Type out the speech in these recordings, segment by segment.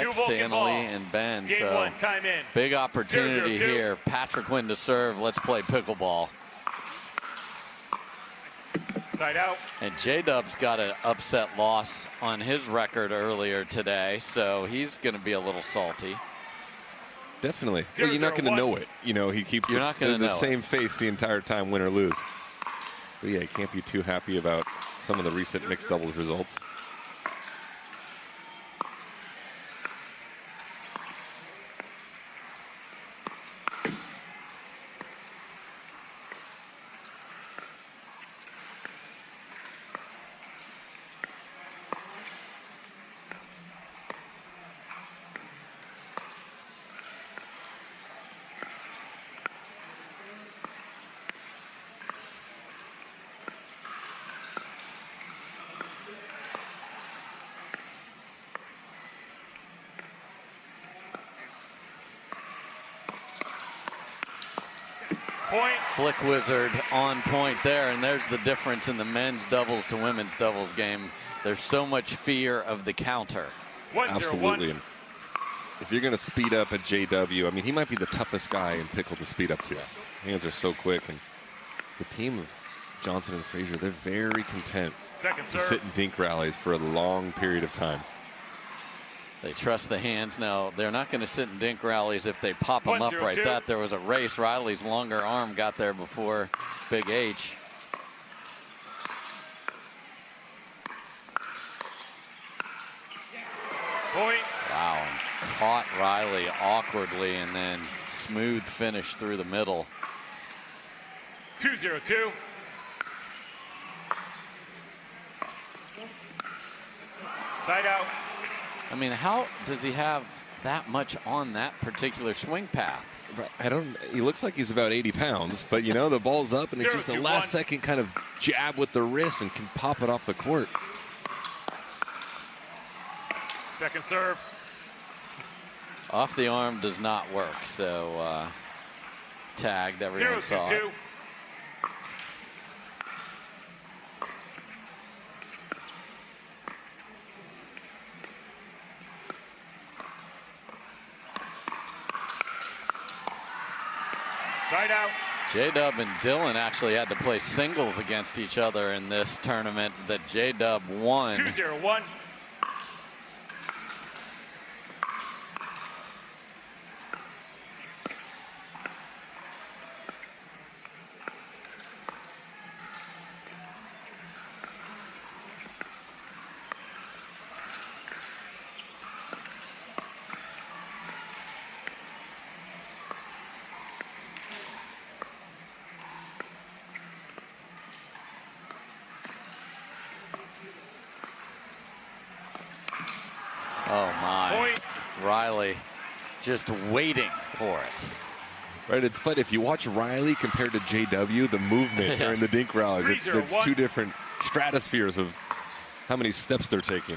next to Annalie and Ben. Game so one, time in. big opportunity 0-0-2. here. Patriquin to serve. Let's play pickleball. Side out. And J-Dub's got an upset loss on his record earlier today, so he's going to be a little salty. Definitely. Well, you're not going to know it. You know, he keeps the same face the entire time, win or lose. But yeah, you can't be too happy about some of the recent mixed doubles results. Point. Flick Wizard on point there, and there's the difference in the men's doubles to women's doubles game. There's so much fear of the counter. 1-0-1. Absolutely. And if you're going to speed up at JW, I mean, he might be the toughest guy in pickle to speed up to. Yes. Hands are so quick, and the team of Johnson and Frazier, they're very content to sit in dink rallies for a long period of time. They trust the hands. Now, they're not going to sit in dink rallies if they pop them up right. That there was a race. Riley's longer arm got there before Big H. Point. Wow, and caught Riley awkwardly and then smooth finish through the middle. 2-0-2. Side out. I mean, how does he have that much on that particular swing path? I don't. He looks like he's about 80 pounds, but you know the ball's up, and it's just a last second kind of jab with the wrist and can pop it off the court. Second serve. Off the arm does not work, so tagged. Everyone saw it. Side out. J-Dub and Dylan actually had to play singles against each other in this tournament that J-Dub won. 2-0-1. Oh my. Point. Riley just waiting for it. Right, it's fun. If you watch Riley compared to JW, the movement during the dink rallies, it's two different stratospheres of how many steps they're taking.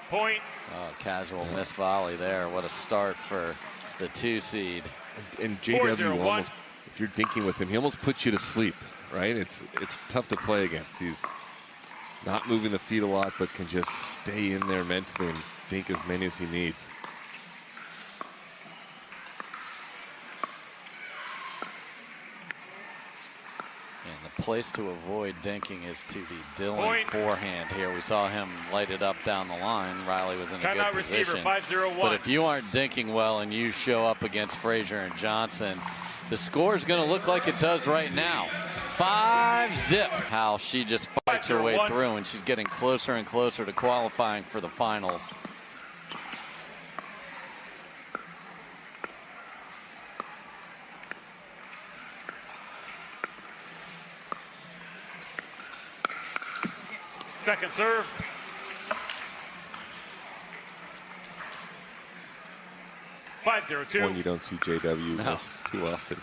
Point. Oh, casual miss volley there. What a start for the 2 seed. And JW almost, if you're dinking with him, he almost puts you to sleep, right? It's tough to play against. He's not moving the feet a lot, but can just stay in there mentally and dink as many as he needs. And the place to avoid dinking is to the Dylan forehand here. We saw him light it up down the line. Riley was in a good position. 5-0-1. But if you aren't dinking well and you show up against Frazier and Johnson, the score is going to look like it does right now. 5-zip. How she just fights her way through, and she's getting closer and closer to qualifying for the finals. Second serve. One you don't see JW miss too often.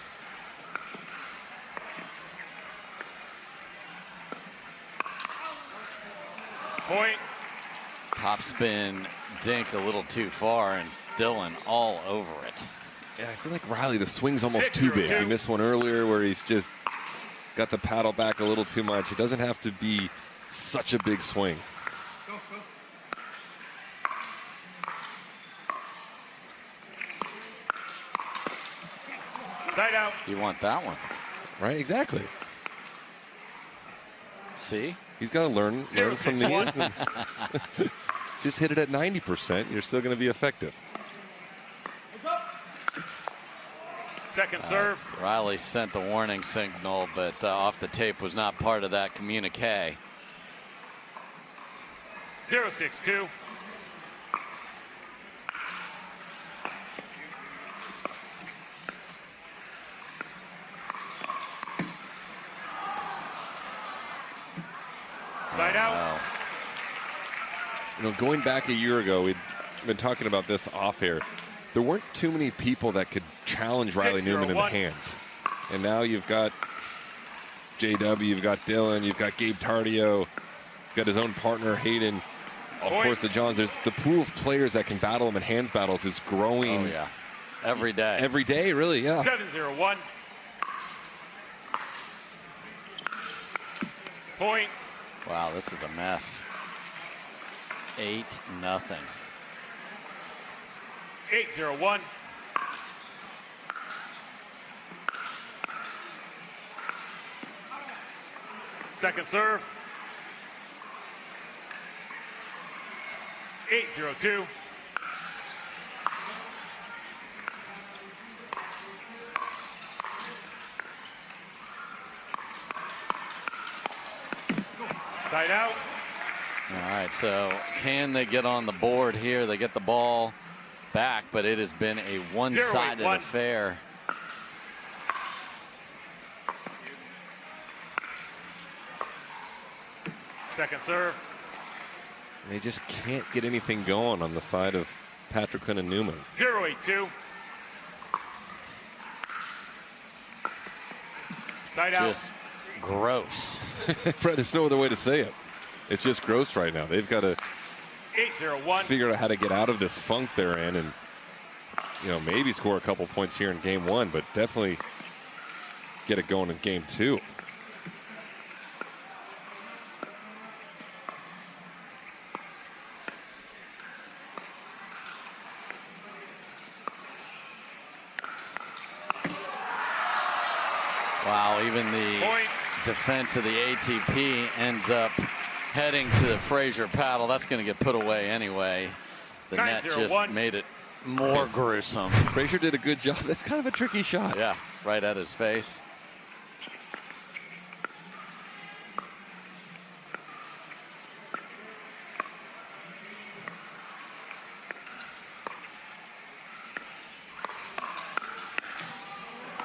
Point. Top spin, dink a little too far, and Dylan all over it. Yeah, I feel like Riley, the swing's almost too big. He missed one earlier where he's just got the paddle back a little too much. It doesn't have to be such a big swing. Side out. You want that one. Right, exactly. See? He's got to learn from these. 0-6-1. And just hit it at 90%. You're still going to be effective. Second serve. Riley sent the warning signal, but off the tape was not part of that communique. 0-6-2. Side out. Wow. You know, going back a year ago, we'd been talking about this off air. There weren't too many people that could challenge Riley Newman in the hands. And now you've got JW, you've got Dylan, you've got Gabe Tardio, you've got his own partner, Hayden. Of course, the Johns. There's the pool of players that can battle him in hands battles is growing. Oh, yeah. Every day. Every day, really, yeah. 7-0-1. Point. Wow, this is a mess. 8-0. 8-0-1. Second serve. 8-0-2. Side out. All right, so can they get on the board here? They get the ball back, but it has been a one-sided 0-8-1. affair. Second serve. They just can't get anything going on the side of Patriquin and Newman. 0-8-2. Side out. Just gross. There's no other way to say it. It's just gross right now. They've got to 8-0-1. figure out how to get out of this funk they're in and, you know, maybe score a couple points here in game one, but definitely get it going in game two. Wow, even the Point. defense of the ATP ends up heading to the Frazier paddle. That's going to get put away anyway. The net 9-0-1. just made it more gruesome. Frazier did a good job. That's kind of a tricky shot. Yeah, right at his face.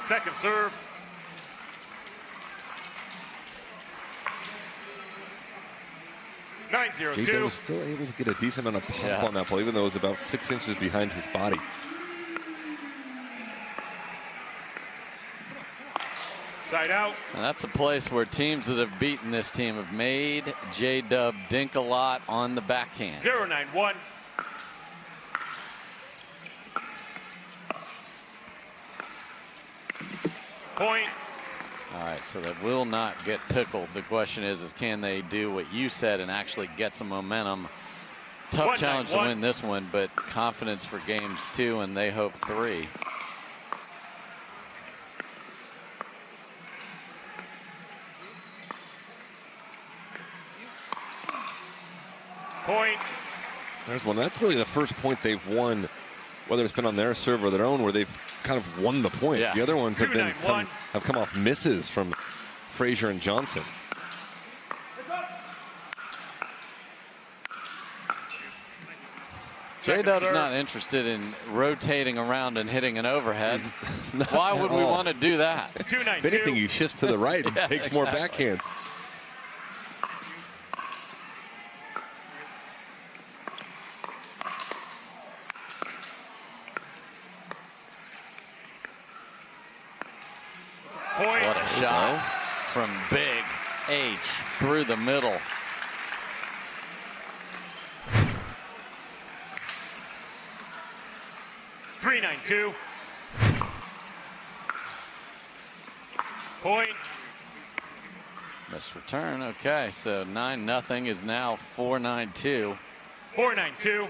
Second serve. 9-0-2. JW was still able to get a decent amount of pop Yeah. on that ball, even though it was about 6 inches behind his body. Side out. And that's a place where teams that have beaten this team have made J-Dub dink a lot on the backhand. 0-9-1. Point. All right, so they will not get pickled. The question is can they do what you said and actually get some momentum? Tough challenge to 1-9-1. win this one, but confidence for games 2, and they hope 3. Point. There's one. That's really the first point they've won, whether it's been on their serve or their own, where they've kind of won the point. Yeah. The other ones have been 2-9-1. have come off misses from Frazier and Johnson. J-Dub's serve. not interested in rotating around and hitting an overhead. Not Why at would we all. want to do that? 2-9-2. If anything, he shifts to the right and Yeah, takes more exactly. backhands. Point. What a shot from Big H through the middle. Three 9-2. Point. Missed return. Okay, so 9-0 is now 4-9-2. 4-9-2.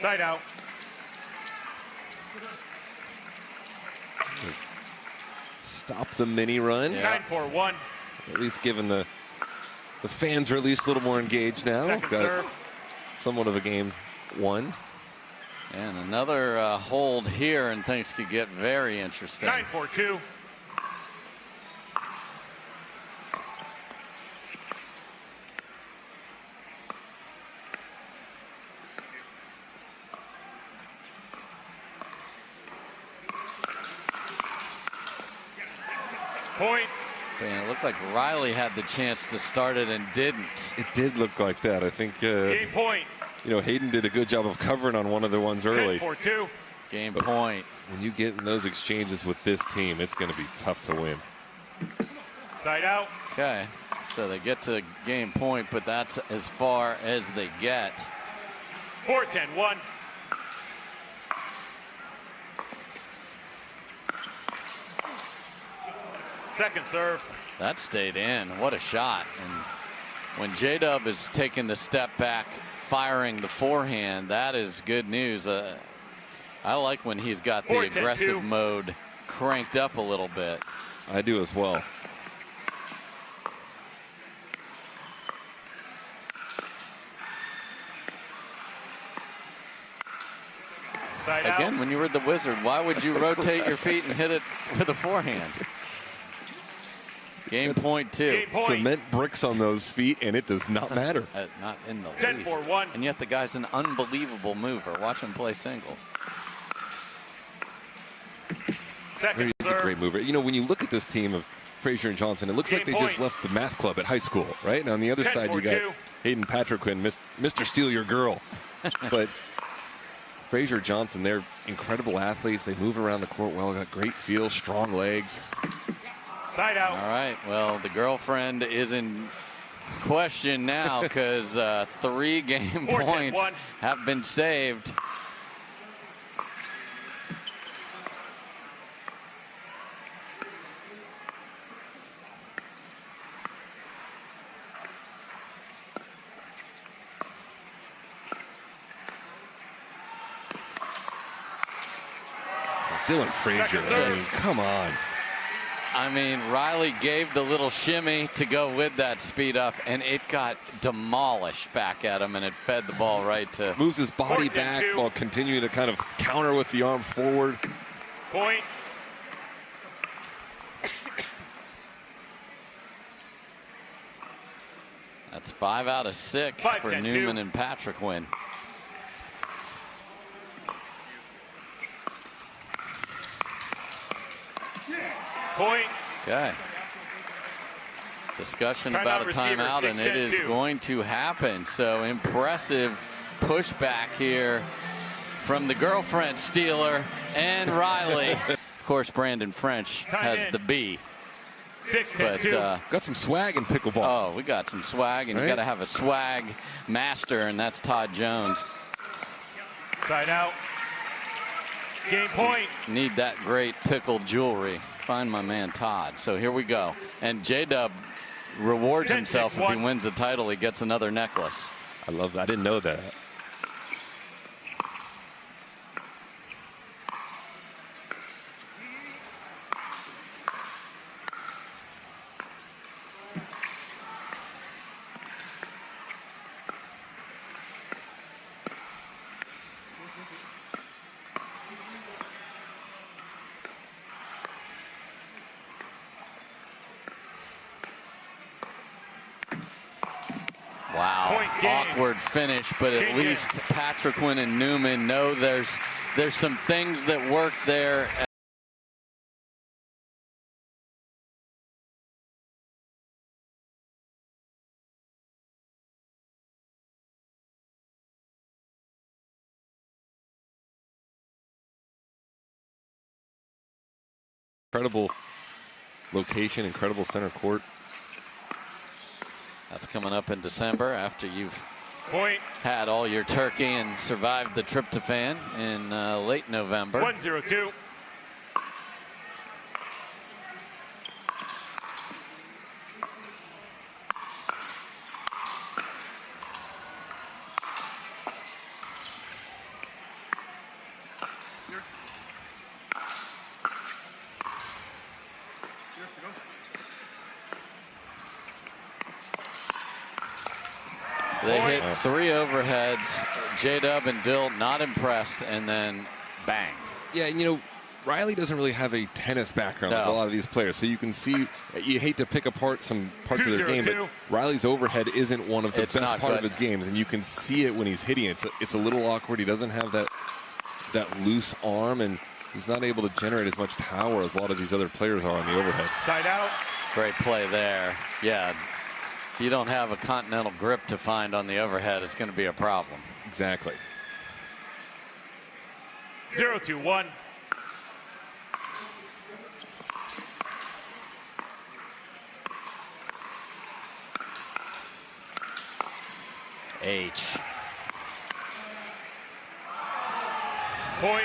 Side out. Stop the mini run. Yeah. 9-4-1. At least given the fans are at least a little more engaged now. Second Got serve. somewhat of a game won. And another hold here, and things could get very interesting. 9-4-2. Point. And it looked like Riley had the chance to start it and didn't. It did look like that. I think Game point. you know, Hayden did a good job of covering on one of the ones early. 10-4-2. Game point. When you get in those exchanges with this team, it's going to be tough to win. Side out. Okay, so they get to game point, but that's as far as they get. 4-10-1. Second serve. That stayed in. What a shot. And when J-Dub is taking the step back, firing the forehand, that is good news. I like when he's got the 4-10-2. aggressive mode cranked up a little bit. I do as well. Side Again, out. when you were the Wizard, why would you rotate your feet and hit it with a forehand? Game point two. Game point. Cement bricks on those feet, and it does not matter. Not in the 10-4-1. least. And yet the guy's an unbelievable mover. Watch him play singles. Second He's a serve. great mover. You know, when you look at this team of Frazier and Johnson, it looks like they Game just point. left the math club at high school, right? And on the other side, you got 10-4-2. Hayden Patriquin, Mr. Steal Your Girl. But Frazier, Johnson, they're incredible athletes. They move around the court well, got great feel, strong legs. Side out. All right, well, the girlfriend is in question now because 3 game 4-10-1. points have been saved. Dylan Frazier, Second I mean, serve. come on. I mean, Riley gave the little shimmy to go with that speed up, and it got demolished back at him, and it fed the ball right to. Moves his body 14-2. back while continuing to kind of counter with the arm forward. Point. That's 5 out of 6 for 5-10-2. Newman and Patriquin. Point. Okay. Discussion Timeout about a receiver, timeout, and it is 6-10-2. going to happen. So impressive pushback here from the girlfriend stealer and Riley. Of course, Brandon French Time has in. the B. 6-10-2. But Got some swag in pickleball. oh, we got some swag, and you Right? got to have a swag master, and that's Todd Jones. Side out. Game point. Need that great pickled jewelry. Find my man Todd. So here we go. And J-Dub rewards 10-6-1. himself if he wins the title. He gets another necklace. I love that. I didn't know that. Wow, Point game. awkward finish, but at Game least Patriquin and Newman know there's some things that work there. Incredible location, incredible center court. That's coming up in December after you've Point. had all your turkey and survived the tryptophan in late November. 1-0-2. They hit 3 overheads. J-Dub and Dill not impressed, and then bang. Yeah, and you know, Riley doesn't really have a tennis background like a lot of these players, so you can see, you hate to pick apart some parts of their game, but Riley's overhead isn't one of the best part of his games, and you can see it when he's hitting it. It's a little awkward. He doesn't have that loose arm, and he's not able to generate as much power as a lot of these other players are on the overhead. Side out. Great play there. Yeah, if you don't have a continental grip to find on the overhead, it's going to be a problem. Exactly. 0-2-1. H. Point.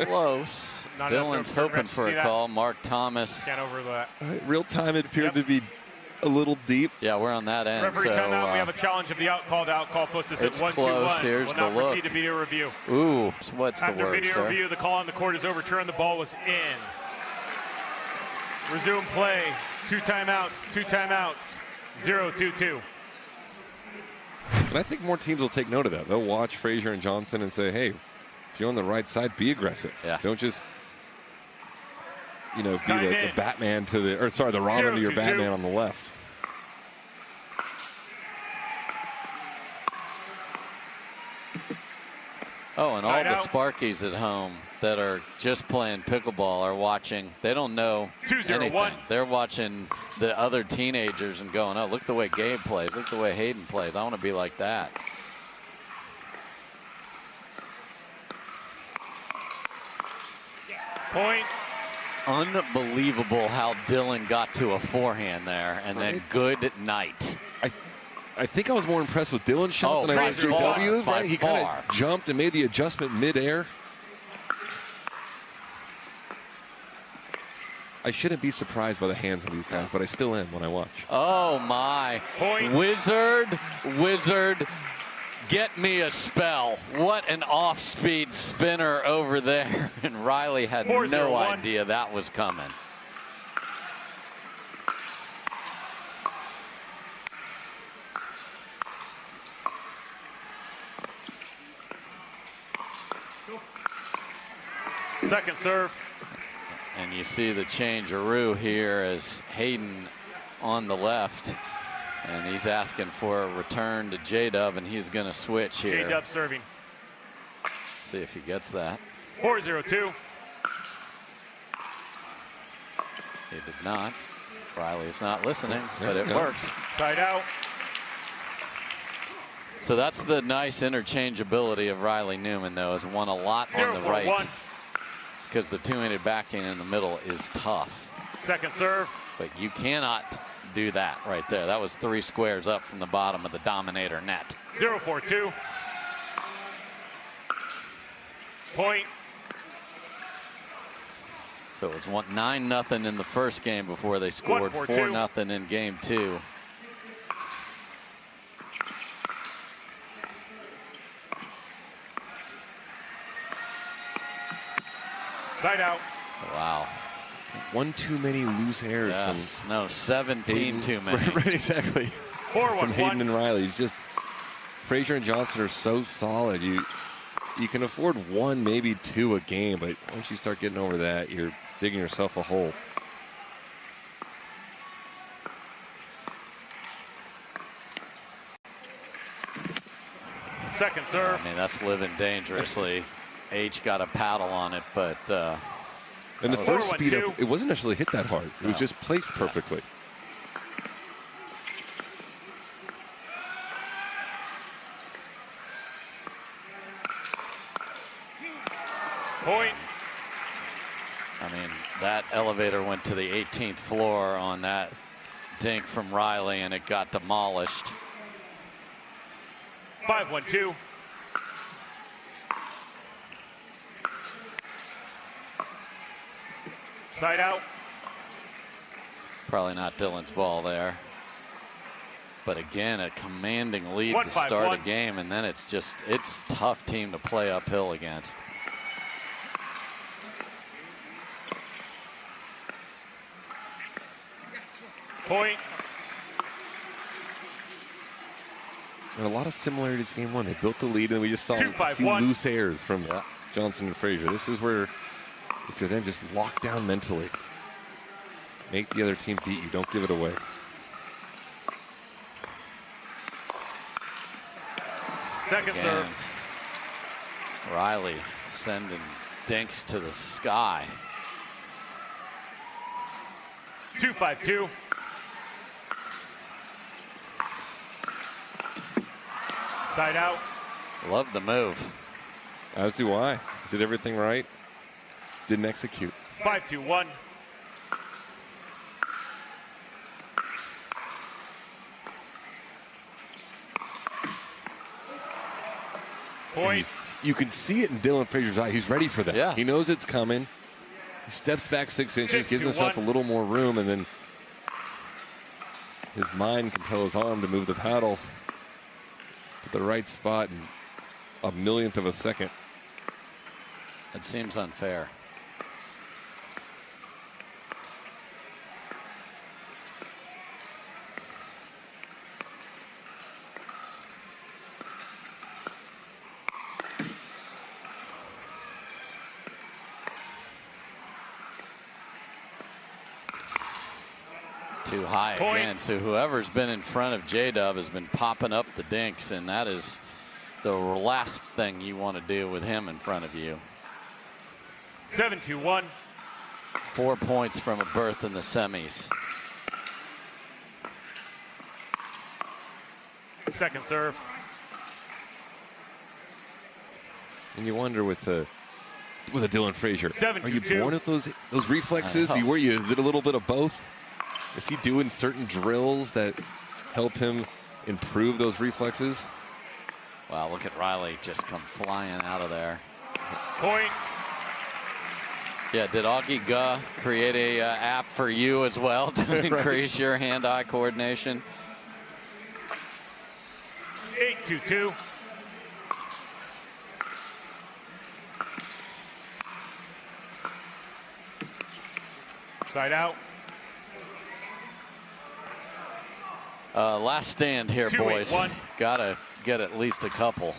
Close. Dylan's hoping for a call. Mark Thomas. Can't over that. Real time, it appeared to be a little deep. Yeah, we're on that end. Referee so, timeout. We have a challenge of the out call. The out call puts us at 1-2-1. Close. Here's we'll now the look. proceed to video review. Ooh, what's the word, After video sir? review, the call on the court is overturned. The ball was in. Resume play. 2 timeouts. 2 timeouts. 0-2-2. And I think more teams will take note of that. They'll watch Frazier and Johnson and say, hey, if you're on the right side, be aggressive. Yeah. Don't just, you know, be the Batman to the, or sorry, the Robin to your Batman on the left. Oh, and all the Sparkies at home that are just playing pickleball are watching. They don't know anything. They're watching the other teenagers and going, oh, look the way Gabe plays. Look the way Hayden plays. I want to be like that. Point. Unbelievable how Dylan got to a forehand there, and then good night. I think I was more impressed with Dylan's shot than I was JW's. Right? He kind of jumped and made the adjustment midair. I shouldn't be surprised by the hands of these guys, but I still am when I watch. Oh, my. Point. Wizard, get me a spell. What an off-speed spinner over there. And Riley had no idea that was coming. Second serve. And you see the change-a-roo here as Hayden on the left. And he's asking for a return to J-Dub, and he's going to switch here. J-Dub serving. See if he gets that. 4-0-2. He did not. Riley's not listening, but it worked. Side out. So that's the nice interchangeability of Riley Newman, though, has won a lot on the right. Because the two-handed backhand in the middle is tough. Second serve. But you cannot do that right there. That was 3 squares up from the bottom of the Dominator net. 0-4-2. Point. So it was 9-0 in the first game before they scored 4-0 in game 2. Side out. Wow. One too many loose errors from no, 17 Hayden. Too many. Right, exactly. 4-1-1. From Hayden and Riley. It's just Frazier and Johnson are so solid. You can afford 1, maybe 2 a game, but once you start getting over that, you're digging yourself a hole. Second serve. I mean, that's living dangerously. H got a paddle on it, but and the first speed up, it wasn't actually hit that hard. It was just placed perfectly. Point. I mean, that elevator went to the 18th floor on that dink from Riley, and it got demolished. 5-1-2. Side out. Probably not Dylan's ball there. But again, a commanding lead to start a game, and then it's tough team to play uphill against. Point. And a lot of similarities game one. They built the lead, and we just saw a few 2-5-1. loose errors from Johnson and Frazier. This is where, if you're then just locked down mentally, make the other team beat you. Don't give it away. Second serve. Riley sending dinks to the sky. 2-5-2. Side out. Love the move. As do I. Did everything right. Didn't execute. 5-2-1. Point. You can see it in Dylan Frazier's eye. He's ready for that. Yeah. He knows it's coming. He steps back 6 inches, gives himself a little more room, and then his mind can tell his arm to move the paddle to the right spot in a millionth of a second. It seems unfair. Too high again. So whoever's been in front of J-Dub has been popping up the dinks, and that is the last thing you want to do with him in front of you. 7-2-1. 4 points from a berth in the semis. Second serve. And you wonder with a Dylan Frazier, 7-2-2. are you born with those reflexes? Is it a little bit of both? Is he doing certain drills that help him improve those reflexes? Wow, look at Riley just come flying out of there. Point. Yeah, did Augie Guh create a app for you as well to increase your hand-eye coordination? 8-2-2. Side out. Last stand here, boys. 2-8-1. Gotta get at least a couple.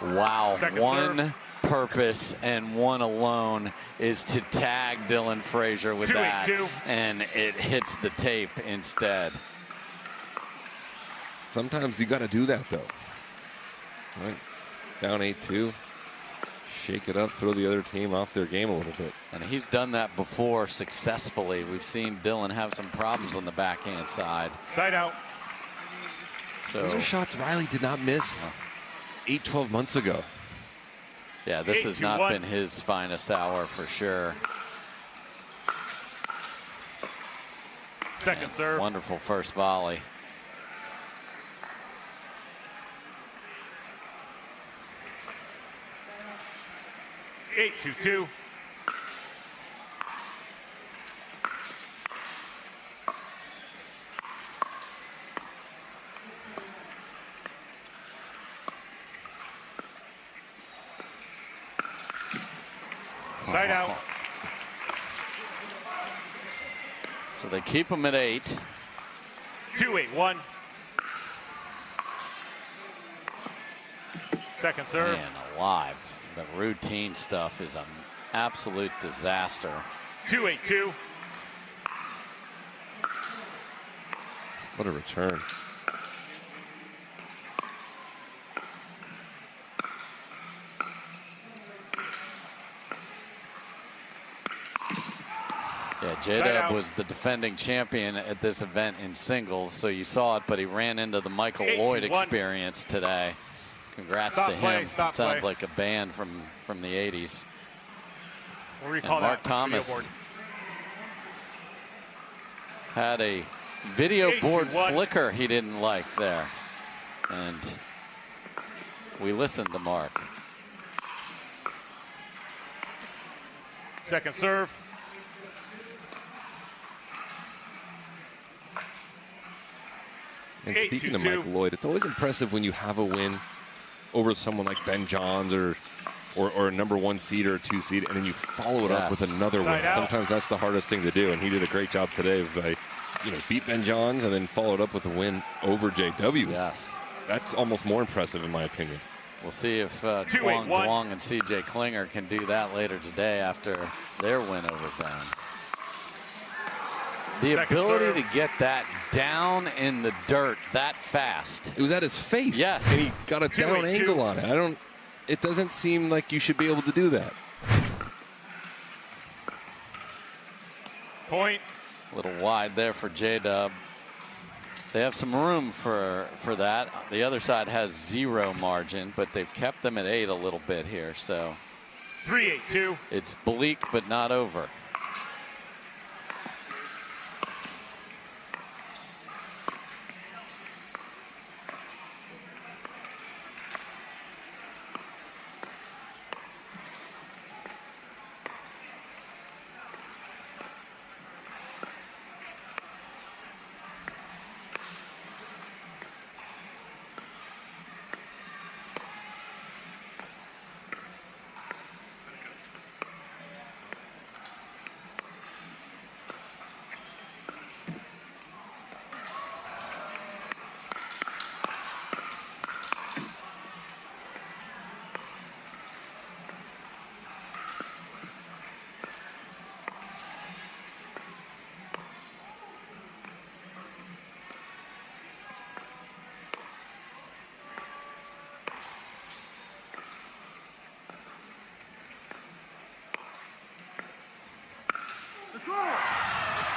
Wow, Second one serve. purpose and one alone is to tag Dylan Frazier with 2-8-2. that, and it hits the tape instead. Sometimes you got to do that, though. Right. Down 8-2. Shake it up, throw the other team off their game a little bit. And he's done that before successfully. We've seen Dylan have some problems on the backhand side. Side out. So Those are shots Riley did not miss 8-12 months ago. yeah, this has not 8-2-1. been his finest hour for sure. Second And serve. wonderful first volley. Eight, 2-2. Side out. So they keep him at 8. 2-8-1. Second serve. Man alive. The routine stuff is an absolute disaster. 2-8-2. What a return. Yeah, J-Dub was the defending champion at this event in singles, so you saw it, but he ran into the Michael 8-1. Lloyd experience today. Congrats Stop to play, him. stop Sounds play. like a band from the 80s. What do you And call Mark that? Thomas Video board. had a video board 8-2-1. flicker he didn't like there. And we listened to Mark. Second serve. And 8-2-2. speaking of Michael Lloyd, it's always impressive when you have a win over someone like Ben Johns or or a #1 seed or a 2 seed, and then you follow it up with another win. Sometimes that's the hardest thing to do, and he did a great job today by, beat Ben Johns and then followed up with a win over JW. Yes. That's almost more impressive in my opinion. We'll see if Kwong Duong and CJ Klinger can do that later today after their win over them. The ability to get that down in the dirt that fast. It was at his face. Yes. And he got a down angle on it. It doesn't seem like you should be able to do that. Point. A little wide there for J-Dub. They have some room for that. The other side has 0 margin, but they've kept them at 8 a little bit here. So 3-8-2. It's bleak, but not over.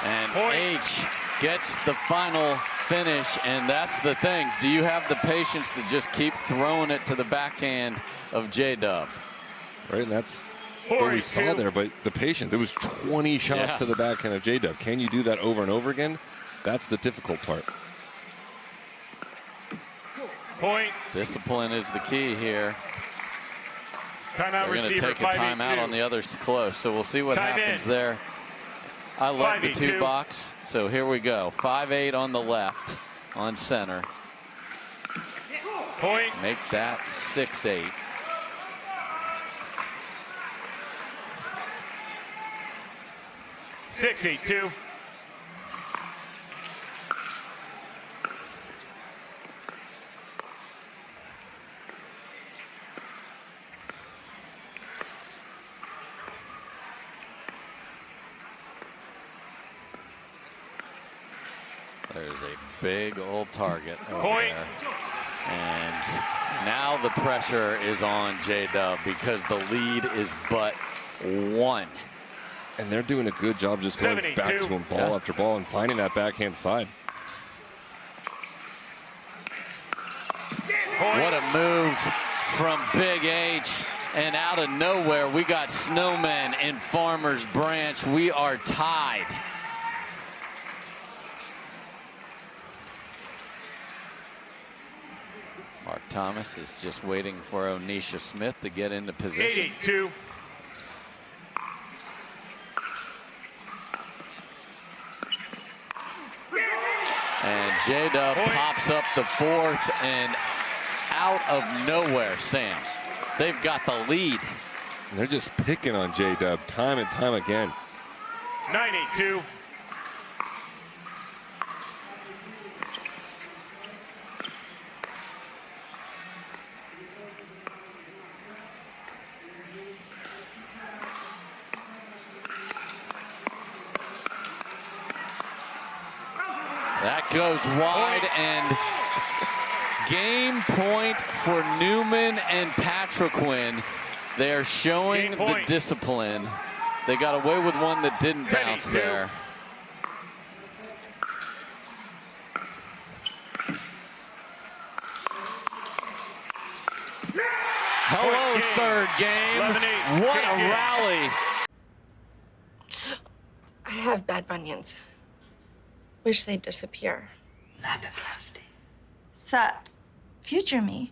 And H gets the final finish, and that's the thing. Do you have the patience to just keep throwing it to the backhand of J-Dub? Right, and that's what we saw there, but the patience. It was 20 shots to the backhand of J-Dub. Can you do that over and over again? That's the difficult part. Point. Discipline is the key here. Timeout. They're going to take a timeout on the other close, so we'll see what happens there. I love the 2 box. So here we go. 5-8 on the left, on center. Point. Make that 6-8. Six, 8-2. There's a big old target over there. And now the pressure is on J-Dub because the lead is but 1. And they're doing a good job just going back to him ball after ball and finding that backhand side. What a move from Big H. And out of nowhere, we got Snowmen in Farmers Branch. We are tied. Mark Thomas is just waiting for Onisha Smith to get into position. 8-8-2. And J-Dub pops up the 4th, and out of nowhere, Sam, they've got the lead. They're just picking on J-Dub time and time again. 9-8-2. That goes wide, and game point for Newman and Patriquin. They are showing the discipline. They got away with one that didn't bounce there. Hello, third game. What a rally. I have bad bunions. Wish they'd disappear. Lapiplasty. Sup, future me.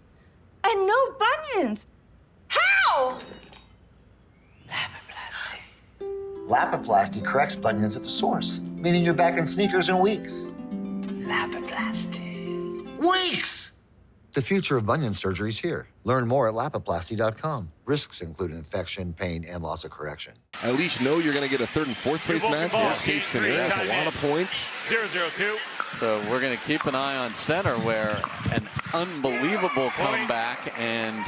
And no bunions. How? Lapiplasty. Lapiplasty corrects bunions at the source, meaning you're back in sneakers in weeks. Lapiplasty. Weeks! The future of bunion surgery is here. Learn more at lapiplasty.com. Risks include infection, pain, and loss of correction. At least know you're going to get a third and fourth place match. Worst case scenario, that's a lot of points. 0-0-2. So we're going to keep an eye on center, where an unbelievable comeback, and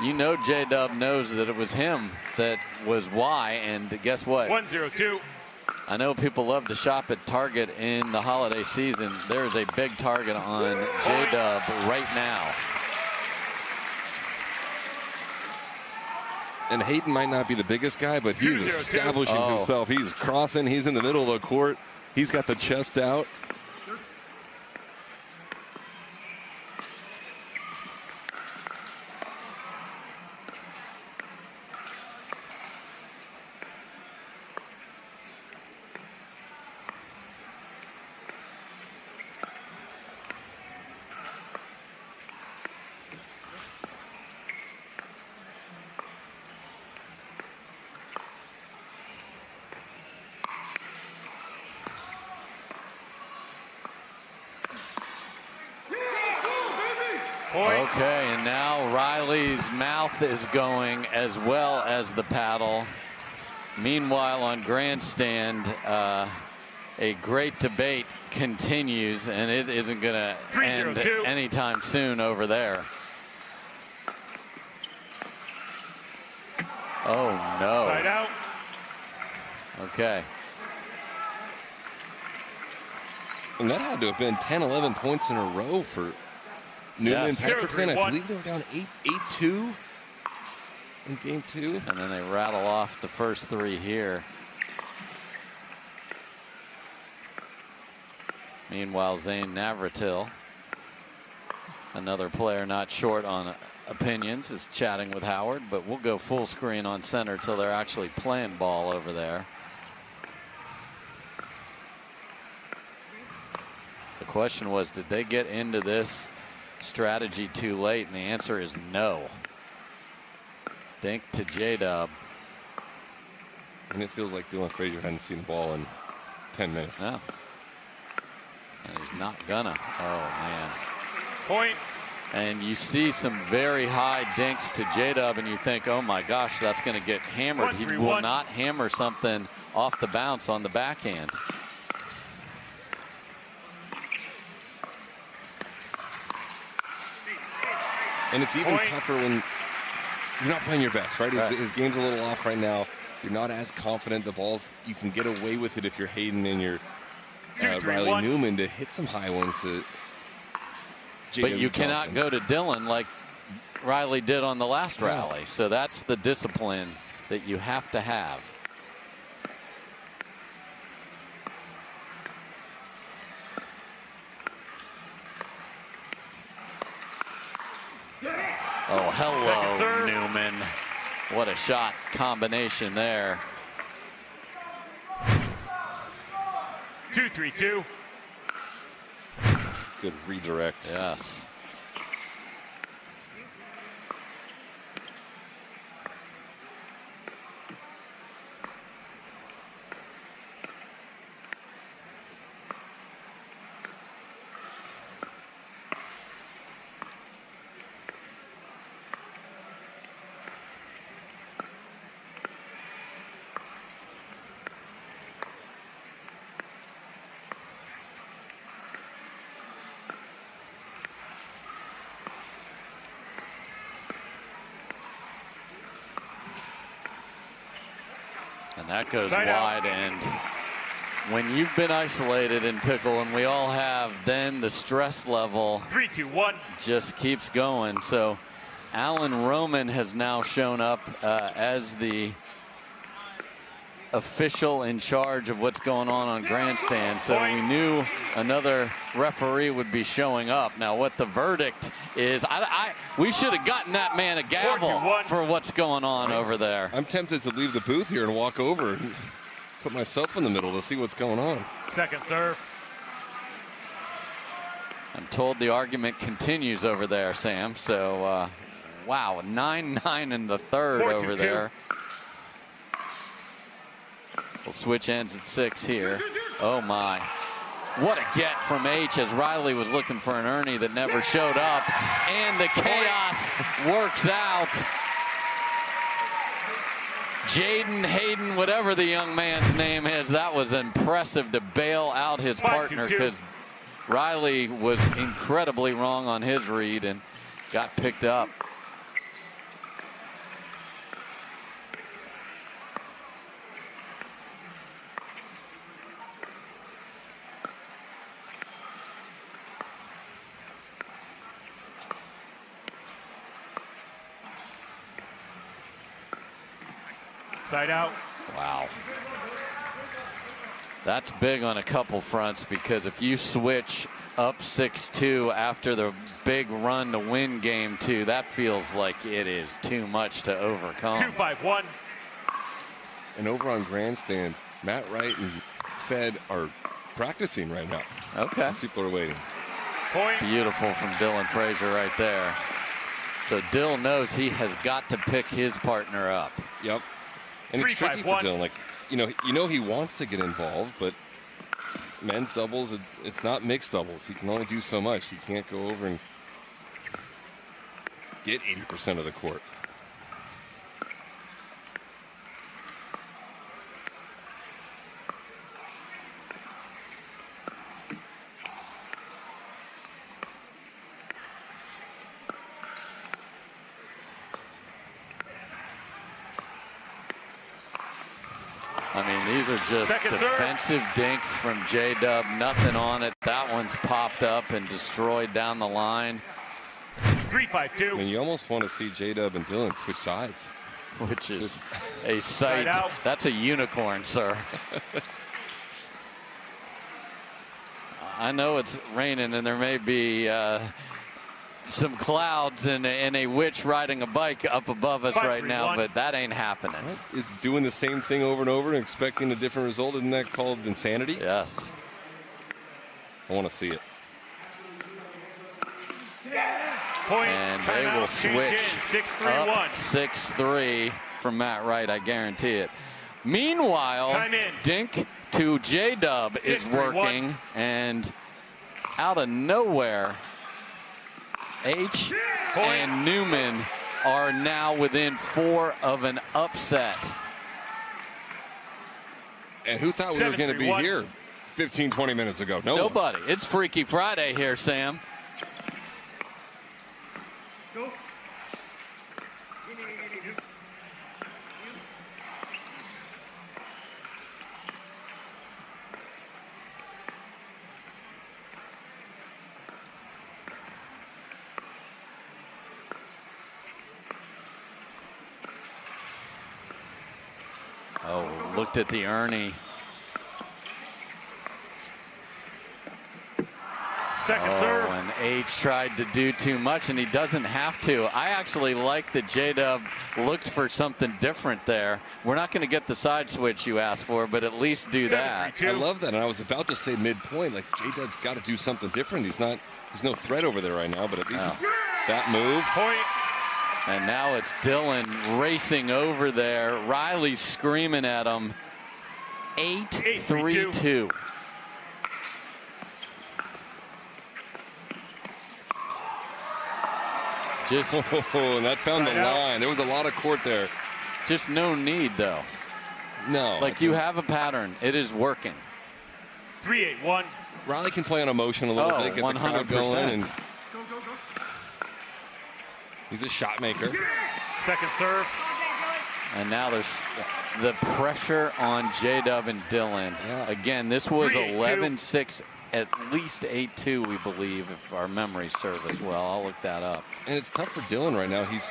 you know J-Dub knows that it was him that was why, and guess what? 1-0-2. I know people love to shop at Target in the holiday season. There's a big target on J-Dub right now. And Hayden might not be the biggest guy, but he's establishing himself. He's crossing. He's in the middle of the court. He's got the chest out. Okay, and now Riley's mouth is going as well as the paddle. Meanwhile, on grandstand, a great debate continues, and it isn't going to end anytime soon over there. Oh, no. Side out. Okay. And that had to have been 10, 11 points in a row for Newman and Patriquin. I believe they were down 8-2 in game 2. And then they rattle off the first 3 here. Meanwhile, Zane Navratil, another player not short on opinions, is chatting with Howard, but we'll go full screen on center till they're actually playing ball over there. The question was, did they get into this strategy too late? And the answer is no. Dink to J-Dub. And it feels like Dylan Frazier hadn't seen the ball in 10 minutes. No. And he's not gonna. Oh, man. Point. And you see some very high dinks to J-Dub, and you think, oh my gosh, that's going to get hammered. He will not hammer something off the bounce on the backhand. And it's even tougher when you're not playing your best, right? His game's a little off right now. You're not as confident. The balls, you can get away with it if you're Hayden and you're Riley Newman to hit some high ones. But you cannot go to Dylan like Riley did on the last rally. So that's the discipline that you have to have. Oh, hello, Newman. What a shot combination there. 2-3-2. Good redirect. Yes. And that goes wide, and when you've been isolated in pickle, and we all have, then the stress level 3-2-1 just keeps going. So Alan Roman has now shown up as the official in charge of what's going on grandstand. So we knew another referee would be showing up. Now what the verdict is, we should have gotten that man a gavel for what's going on over there. I'm tempted to leave the booth here and walk over and put myself in the middle to see what's going on. Second serve. I'm told the argument continues over there, Sam. So wow, 9-9 in the third over there. We'll switch ends at 6 here. Oh my. What a get from H as Riley was looking for an Ernie that never showed up. And the chaos works out. Jaden, Hayden, whatever the young man's name is, that was impressive to bail out his partner because Riley was incredibly wrong on his read and got picked up. Side out. Wow. That's big on a couple fronts because if you switch up 6-2 after the big run to win game 2, that feels like it is too much to overcome. 2-5-1. And over on Grandstand, Matt Wright and Fed are practicing right now. Okay. People are waiting. Point. Beautiful from Dylan Frazier right there. So Dill knows he has got to pick his partner up. Yep. And it's tricky for Dylan. Like, you know he wants to get involved, but men's doubles, it's not mixed doubles. He can only do so much. He can't go over and get 80% of the court. I mean, these are just defensive dinks from J-Dub. Nothing on it. That one's popped up and destroyed down the line. 3-5-2. I mean, you almost want to see J-Dub and Dylan switch sides. Which is a sight. That's a unicorn, sir. I know it's raining and there may be some clouds and a witch riding a bike up above us right now, but that ain't happening. Is doing the same thing over and over and expecting a different result, isn't that called insanity? Yes. I want to see it. Point. And they will switch 6-3-1. up 6-3 from Matt Wright, I guarantee it. Meanwhile, dink to J-Dub is working, and out of nowhere, H and Newman are now within 4 of an upset. And who thought we were going to be here 15, 20 minutes ago? Nobody. It's Freaky Friday here, Sam. Oh, looked at the Ernie. Second serve. And H tried to do too much, and he doesn't have to. I actually like that J-Dub looked for something different there. We're not going to get the side switch you asked for, but at least do that. I love that, and I was about to say midpoint, like J-Dub's got to do something different. He's no threat over there right now, but at least that move. Point. And now it's Dylan racing over there. Riley's screaming at him. 8-3-2. Just and that found the line. There was a lot of court there. Just no need, though. No. Like, you have a pattern. It is working. 3-8-1. Riley can play on emotion a little bit, get 100%. The crowd going, and he's a shot maker. Second serve. And now there's the pressure on J-Dub and Dylan. Yeah. Again, this was 11-6, at least 8-2, we believe, if our memory serves us well. I'll look that up. And it's tough for Dylan right now. He's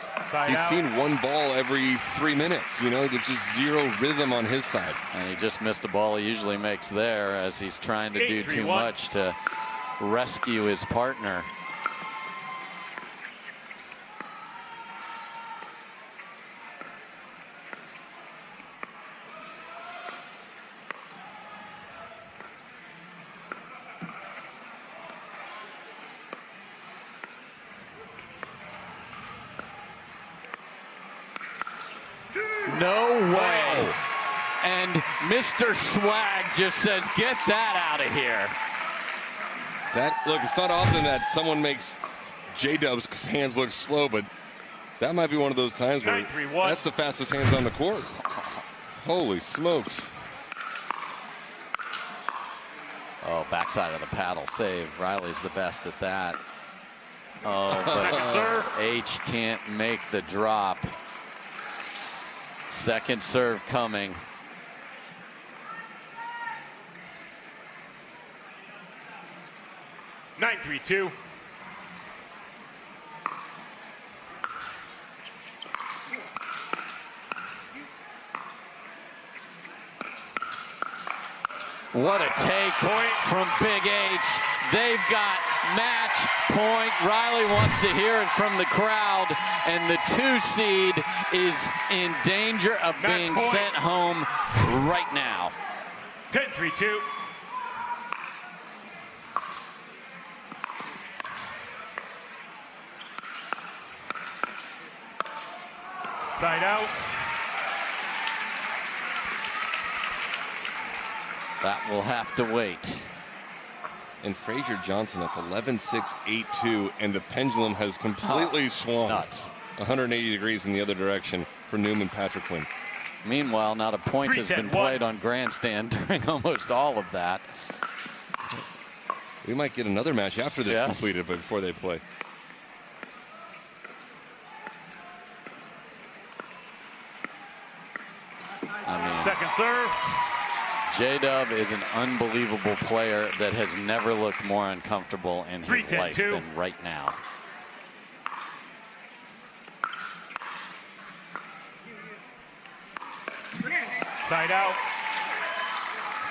seen one ball every 3 minutes. There's just zero rhythm on his side. And he just missed a ball he usually makes there as he's trying to do too much to rescue his partner. No way. And Mr. Swag just says, get that out of here. Look, it's not often that someone makes J-Dub's hands look slow, but that might be one of those times where that's the fastest hands on the court. Holy smokes. Oh, backside of the paddle save. Riley's the best at that. Oh, Second serve. but H can't make the drop. Second serve coming. Nine, 3-2. What a take from Big H. They've got match point. Riley wants to hear it from the crowd, and the 2 seed is in danger of being sent home right now. 10-3-2. Side out. That will have to wait. And Frazier Johnson up 11-6, 8-2, and the pendulum has completely swung. Nuts. 180 degrees in the other direction for Newman Patriquin. Meanwhile, not a point has been played on grandstand during almost all of that. We might get another match after this completed, but before they play. I mean, second serve. J-Dub is an unbelievable player that has never looked more uncomfortable in his life than right now. Side out.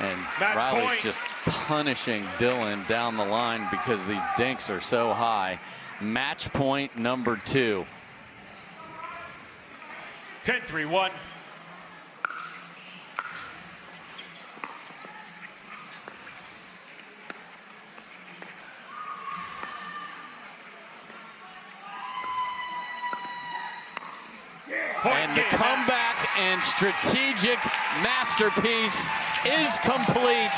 And Match Riley's point. just punishing Dylan down the line because these dinks are so high. Match point number 2. 10-3-1. And the comeback and strategic masterpiece is complete.